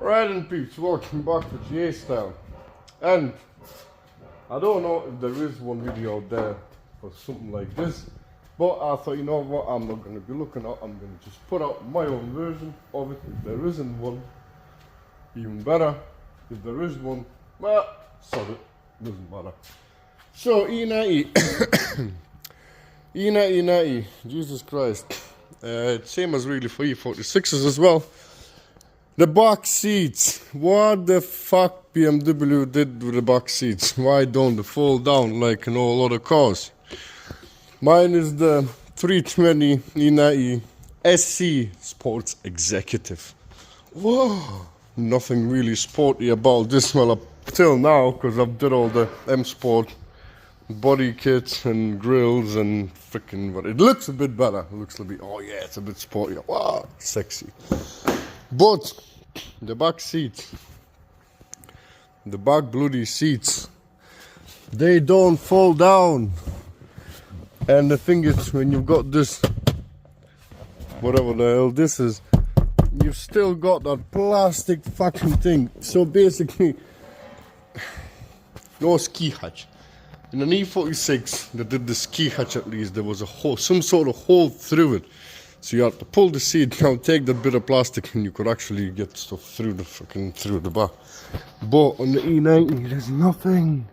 Right and peeps, welcome back to GA Style. And I don't know if there is one video out there for something like this, but I thought, you know what, I'm not going to be looking at, I'm going to just put out my own version of it. If there isn't one, even better. If there is one, well, sod it, doesn't matter. So E90, E90, Jesus Christ. Same as really for E46s as well. The back seats. What the fuck BMW did with the back seats? Why don't they fall down like in all other cars? Mine is the 320 E90 SC Sports Executive. Whoa! Nothing really sporty about this one up till now, because I've did all the M Sport body kits and grills and freaking what. It looks a bit better. It looks a bit, oh yeah, it's a bit sporty. Wow, sexy. But the back seats, the back bloody seats, they don't fall down. And the thing is, when you've got this, whatever the hell this is, you've still got that plastic fucking thing. So basically, no ski hatch. In an E46, they did the ski hatch at least, there was a hole, some sort of hole through it. So you have to pull the seat down, take that bit of plastic, and you could actually get stuff through the back. But on the E90, there's nothing.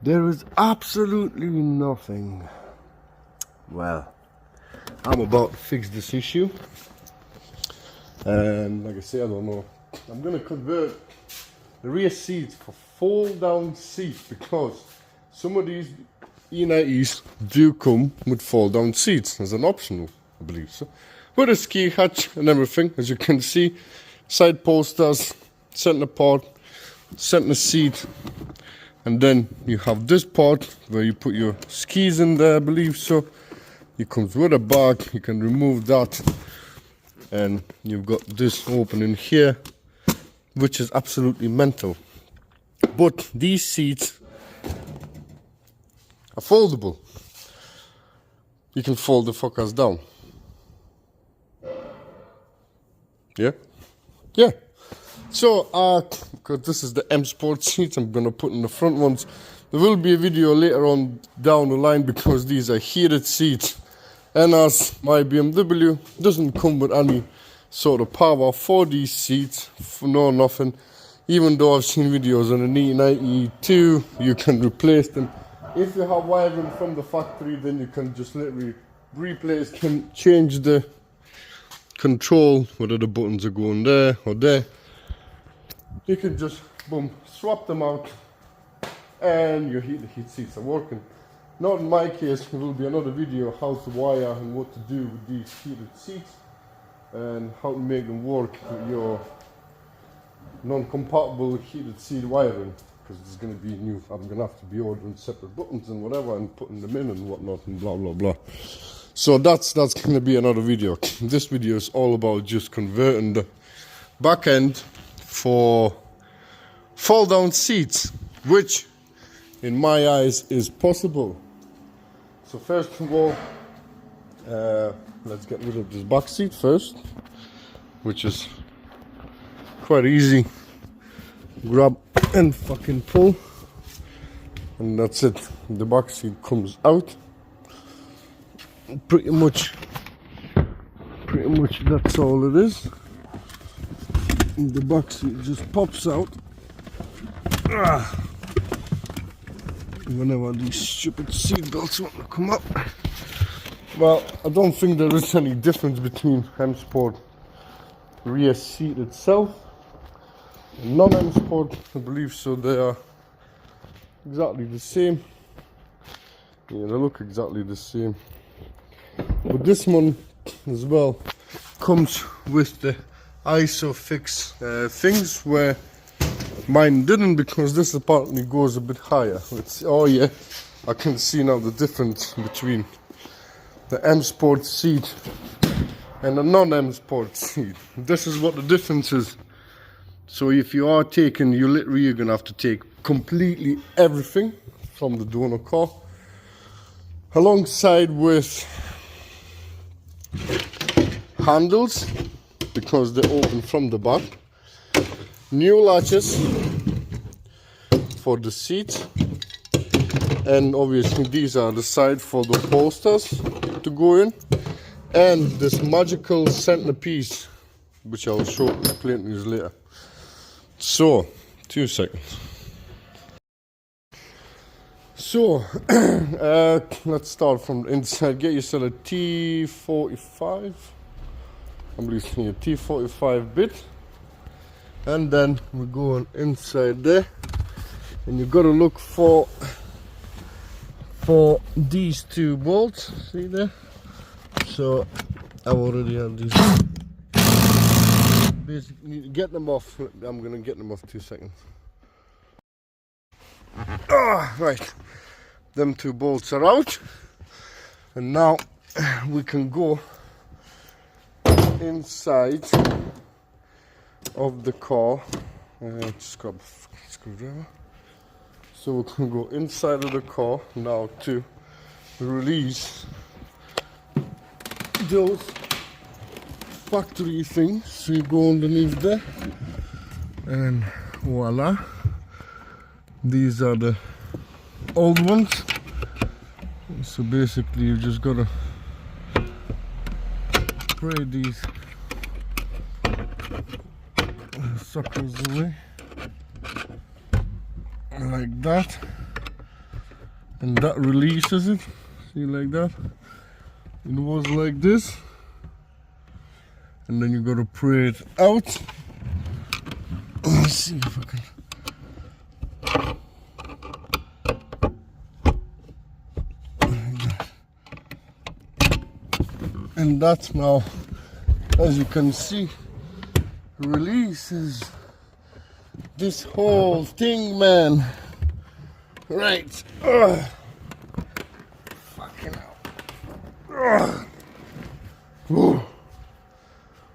There is absolutely nothing. Well, I'm about to fix this issue. And like I say, I don't know. I'm going to convert the rear seats for fold-down seats, because some of these E90s do come with fold-down seats as an optional, I believe so. With a ski hatch and everything, as you can see, side posters, center part, center seat, and then you have this part where you put your skis in there, I believe so. It comes with a bag, you can remove that, and you've got this opening here, which is absolutely mental. But these seats are foldable. You can fold the fuckers down. Yeah? Yeah. So, because this is the M Sport seats, I'm going to put in the front ones. There will be a video later on down the line, because these are heated seats. And as my BMW doesn't come with any sort of power for these seats, for no nothing. Even though I've seen videos on an E92, you can replace them. If you have wiring from the factory, then you can just literally replace, can change the control, whether the buttons are going there or there. You can just, boom, swap them out, and your heat seats are working. Not in my case, there will be another video how to wire and what to do with these heated seats, and how to make them work with your non-compatible heated seat wiring, because there's going to be new, I'm going to have to be ordering separate buttons and whatever and putting them in and whatnot and blah blah blah. So that's going to be another video. This video is all about just converting the back end for fall down seats, which in my eyes is possible. So first of all, let's get rid of this back seat first, which is quite easy. Grab and fucking pull, and that's it. The back seat comes out. Pretty much that's all it is. And the back seat just pops out. Whenever these stupid seat belts want to come up. Well, I don't think there is any difference between M Sport rear seat itself and non-M Sport. I believe so. They are exactly the same. Yeah, they look exactly the same. But this one as well comes with the ISOFIX things, where mine didn't, because this apparently goes a bit higher. Oh yeah, I can see now the difference between the M Sport seat and the non-M Sport seat. This is what the difference is. So if you are taking, you're going to have to take completely everything from the donor car, alongside with handles, because they open from the back, new latches for the seat, and obviously these are the side for the posters to go in, and this magical centerpiece which I'll show explain to you later. So 2 seconds. So let's start from the inside. Get yourself a T45, I'm using a T45 bit, and then we're going inside there, and you gotta look for these 2 bolts, see there? So I've already had these. Basically get them off. I'm gonna get them off 2 seconds. Right, them 2 bolts are out, and now we can go inside of the car. Just grab a screwdriver. So we can go inside of the car now to release those factory things. So you go underneath there, and voila, these are the old ones. So basically you just gotta spray these suckers away like that, and that releases it. See, like that. It was like this, and then you gotta pray it out. Let's see if I can. And that now, as you can see, releases this whole thing, man. Right. Fucking hell.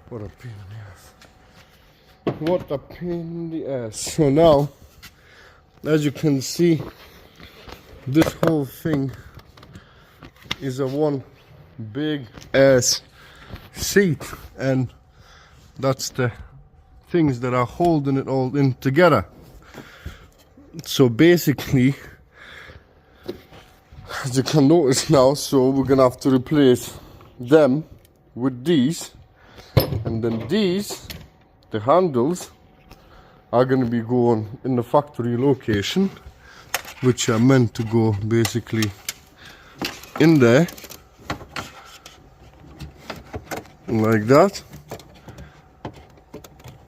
What a pain in the ass. What a pain in the ass. So now, as you can see, this whole thing is a one big ass seat, and that's the things that are holding it all in together. So basically, as you can notice now, so we're gonna have to replace them with these, and then these, the handles, are gonna be going in the factory location, which are meant to go basically in there like that,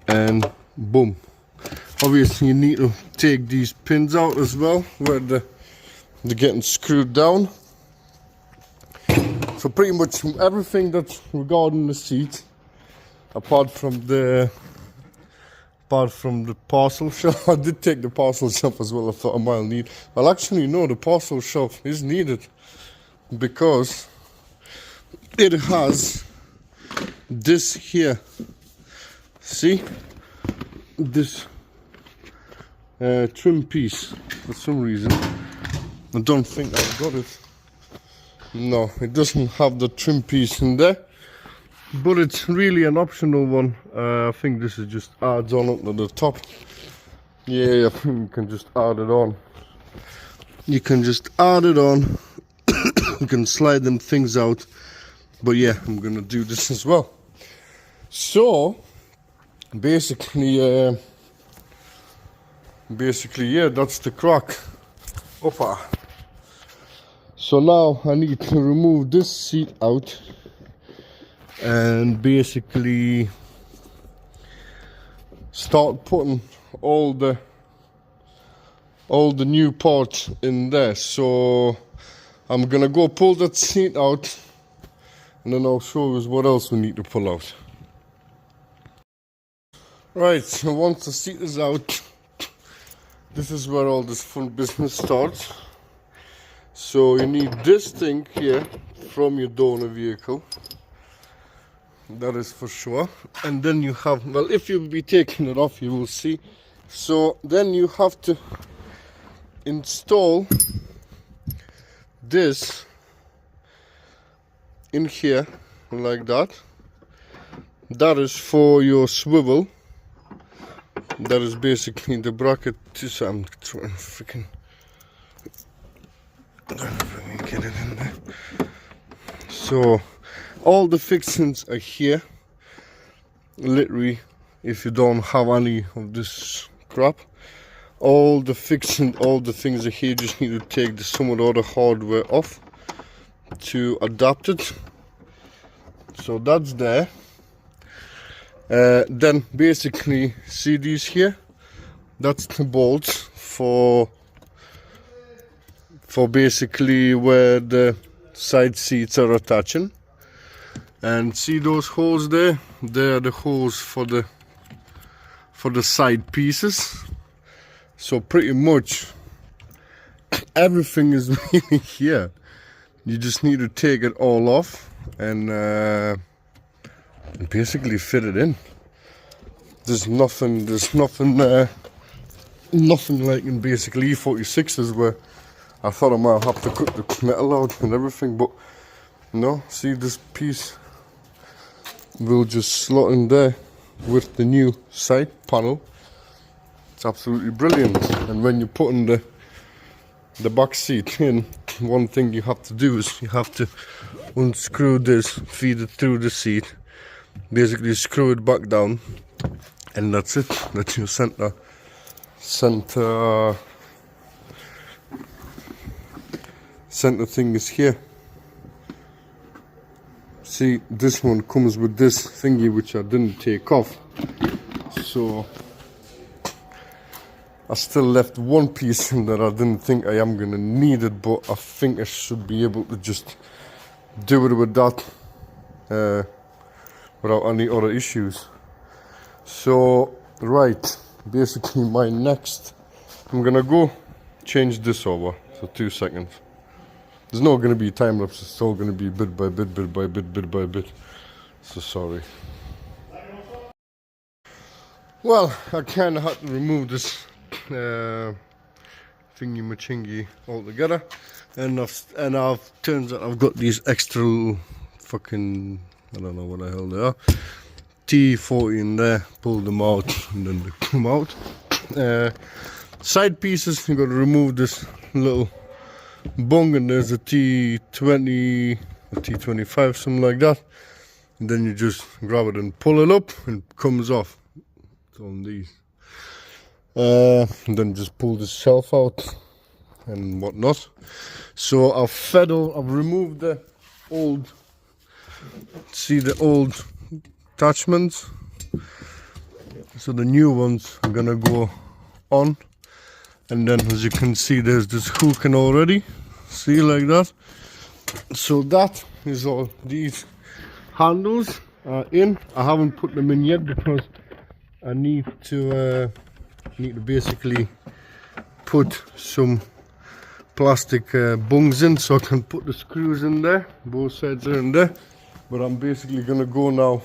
and boom. Obviously you need to take these pins out as well where they're getting screwed down. So pretty much everything that's regarding the seat, apart from the parcel shelf. I did take the parcel shelf as well. I thought I might need. Well, actually no, the parcel shelf is needed because it has this here. See this trim piece. For some reason I don't think I've got it. No, it doesn't have the trim piece in there, but it's really an optional one. I think this is just adds on up to the top. Yeah, I think you can just add it on. You can just add it on. You can slide them things out, but yeah, I'm gonna do this as well. So basically yeah, that's the crack. Oppa. So now I need to remove this seat out and basically start putting all the new parts in there. So I'm gonna go pull that seat out, and then I'll show you what else we need to pull out. Right, so once the seat is out, this is where all this fun business starts. So you need this thing here from your donor vehicle, that is for sure. And then you have, well, if you'll be taking it off, you will see. So then you have to install this in here like that. That is for your swivel, That is basically the bracket. So I'm trying to freaking get it in there. So all the fixings are here. Literally, if you don't have any of this crap, all the fixing, all the things are here. You just need to take some of the other hardware off to adapt it. So that's there. Then basically, see these here? That's the bolts for basically where the side seats are attaching. And see those holes there? They are the holes for the side pieces. So pretty much everything is really here. You just need to take it all off and basically fit it in. There's nothing like in basically E46s where I thought I might have to cut the metal out and everything, but no. See, this piece will just slot in there with the new side panel. It's absolutely brilliant. And when you're putting the back seat in, one thing you have to do is you have to unscrew this, feed it through the seat, basically screw it back down, and that's it. That's your center thing is here. See, this one comes with this thingy which I didn't take off, so I still left one piece in that I didn't think I am gonna need it, but I think I should be able to just do it with that without any other issues. So right, basically my next, I'm gonna go change this over. So 2 seconds. There's not gonna be a time lapse. It's all gonna be bit by bit, bit by bit, bit by bit. So sorry. Well, I kind of had to remove this thingy machingy altogether, and I've turns out I've got these extra little fucking, I don't know what the hell they are, T40 in there. Pulled them out and then they come out. Side pieces, you got to remove this little bung, and there's a T20, a T25, something like that, and then you just grab it and pull it up and it comes off. It's on these. And then just pull the shelf out and whatnot. So I've removed the old, see the old attachments. So the new ones are gonna go on, and then as you can see, there's this hooking already. See, like that. So that is all. These handles are in. I haven't put them in yet because I need to basically put some plastic bungs in so I can put the screws in there. Both sides are in there. But I'm basically gonna go now,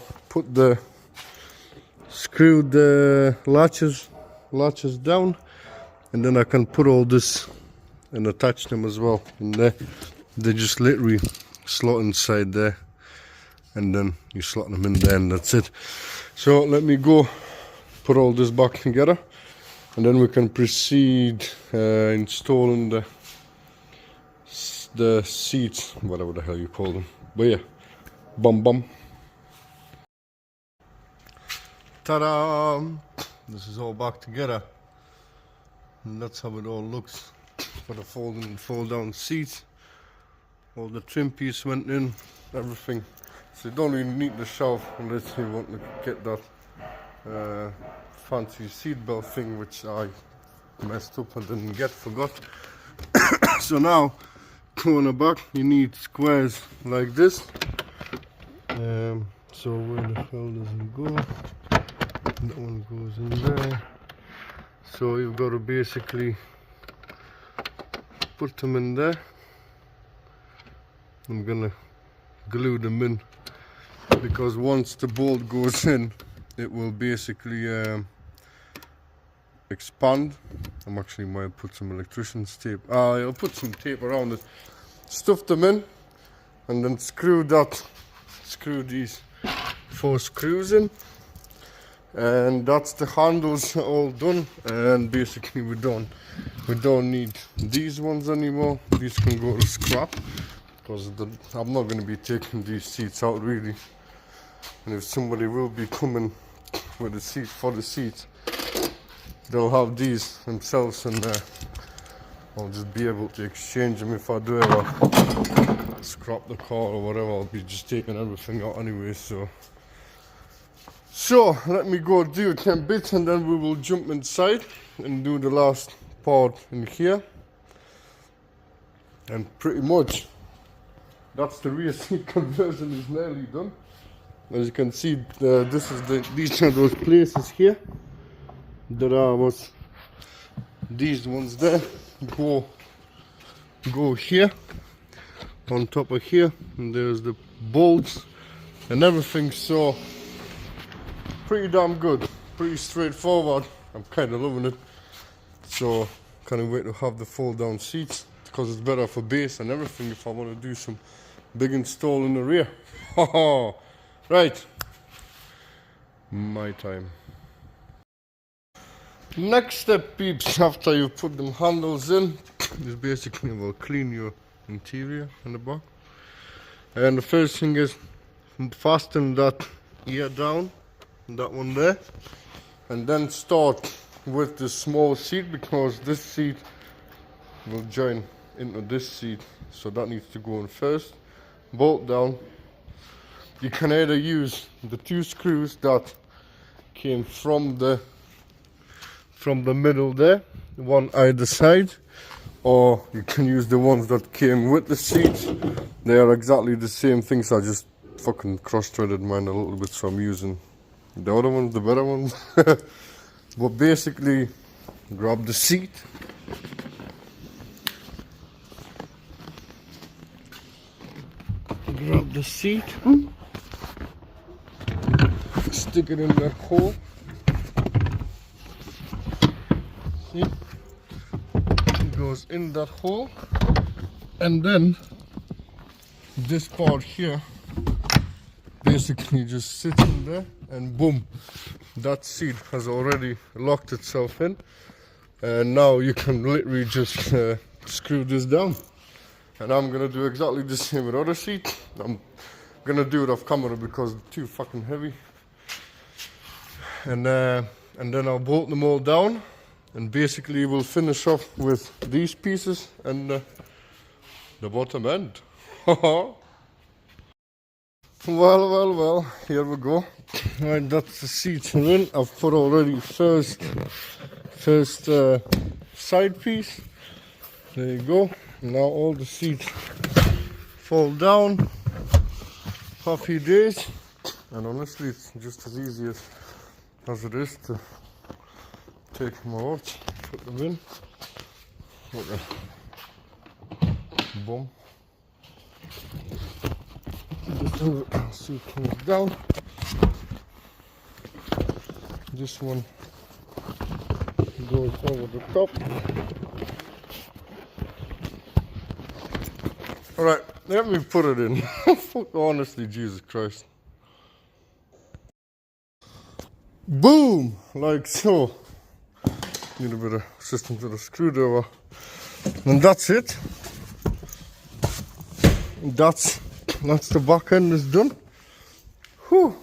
screw the latches down, and then I can put all this and attach them as well in there. They just literally slot inside there, and then you slot them in there, and that's it. So let me go put all this back together, and then we can proceed installing the seats, whatever the hell you call them. But yeah, bum. Ta-da! This is all back together, and that's how it all looks for the fold and fold down seats. All the trim piece went in, everything. So you don't really need the shelf unless you want to get that fancy seat belt thing, which I messed up and didn't forgot. So now, on the back, you need squares like this. So where the hell does it go? That one goes in there. So you've got to basically put them in there. I'm gonna glue them in, because once the bolt goes in, it will basically expand. I'm actually might put some electrician's tape. I'll put some tape around it, stuff them in, and then screw these 4 screws in. And that's the handles all done, and basically we don't need these ones anymore. These can go to scrap because I'm not going to be taking these seats out really, and if somebody will be coming with a seat for the seats, they'll have these themselves, and I'll just be able to exchange them if I do ever scrap the car or whatever. I'll be just taking everything out anyway. So let me go do 10 bits, and then we will jump inside and do the last part in here. And pretty much that's the rear seat conversion is nearly done. As you can see, these are those places here that was these ones there go here on top of here, and there's the bolts and everything. So pretty damn good, pretty straightforward. I'm kind of loving it. So can't wait to have the fold down seats, because it's better for base and everything if I want to do some big install in the rear. Right, my time. Next step, peeps, after you put them handles in, is basically will clean your interior in the back. And the first thing is fasten that ear down, that one there, and then start with the small seat, because this seat will join into this seat, so that needs to go in first. Bolt down. You can either use the 2 screws that came from the middle there, one either side, or you can use the ones that came with the seats. They are exactly the same things. I just fucking cross-threaded mine a little bit, so I'm using the other ones, the better ones. But basically, grab the seat, stick it in that hole. See, it goes in that hole, and then this part here basically just sits in there, and boom, that seat has already locked itself in, and now you can literally just screw this down. And I'm gonna do exactly the same with other seats. I'm gonna do it off camera because they're too fucking heavy, and then I'll bolt them all down, and basically we'll finish off with these pieces and the bottom end. Well, here we go. Right, that's the seats are in. I've put already first side piece. There you go. Now all the seats fall down. Happy days. And honestly, it's just as easy as it is to take them out, put them in. Okay. Boom. This seat comes down. This one goes over the top. Alright, let me put it in. Fuck, honestly, Jesus Christ. Boom! Like so. Need a bit of assistance with a screwdriver. And that's it. That's the back end is done. Whew.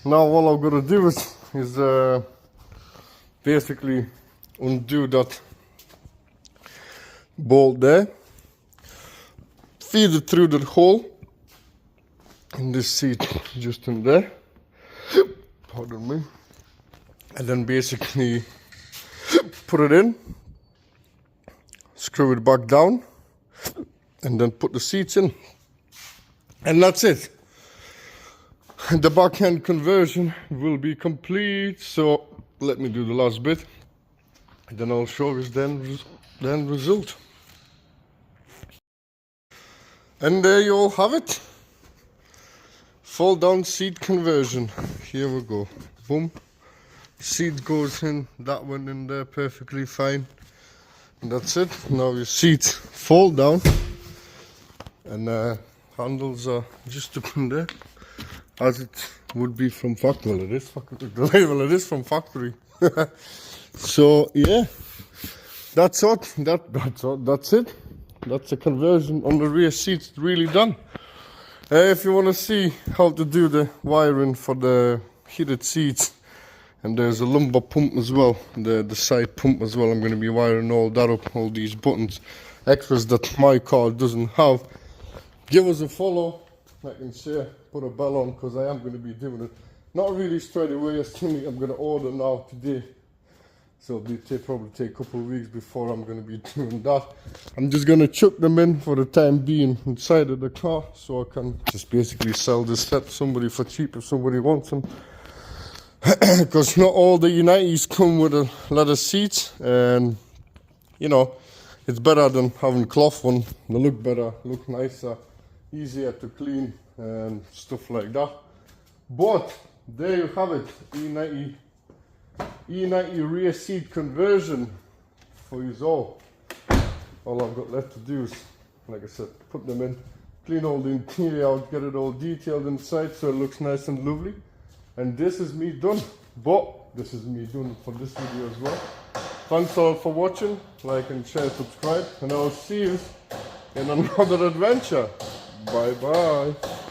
Now all I've got to do is basically undo that bolt there, feed it through that hole in this seat just in there, pardon me, and then basically put it in, screw it back down, and then put the seats in, and that's it. The back end conversion will be complete. So let me do the last bit, and then I'll show you the end result. And there you all have it. Fold down seat conversion. Here we go. Boom. Seat goes in, that one in there perfectly fine. And that's it. Now your seats fold down, and handles are just up in there. as it would be from factory. Well, it is factory. The label, it is from factory. So yeah, that's it. That's it. That's the conversion on the rear seats really done. If you want to see how to do the wiring for the heated seats, and there's a lumbar pump as well, the side pump as well, I'm going to be wiring all that up, all these buttons, extras that my car doesn't have. Give us a follow, like I say, put a bell on, because I am going to be doing it. Not really straight away, I'm going to order now today. So it'll probably take a couple of weeks before I'm going to be doing that. I'm just going to chuck them in for the time being inside of the car, so I can just basically sell this set to somebody for cheap if somebody wants them. Because not all the E90s come with a leather seat, and you know, it's better than having cloth one. They look better, look nicer, easier to clean and stuff like that. But there you have it, E90 rear seat conversion for you all. All I've got left to do is, like I said, put them in, clean all the interior out, get it all detailed inside so it looks nice and lovely. And this is me done. But this is me done for this video as well. Thanks all for watching. Like and share, subscribe, and I'll see you in another adventure. Bye bye.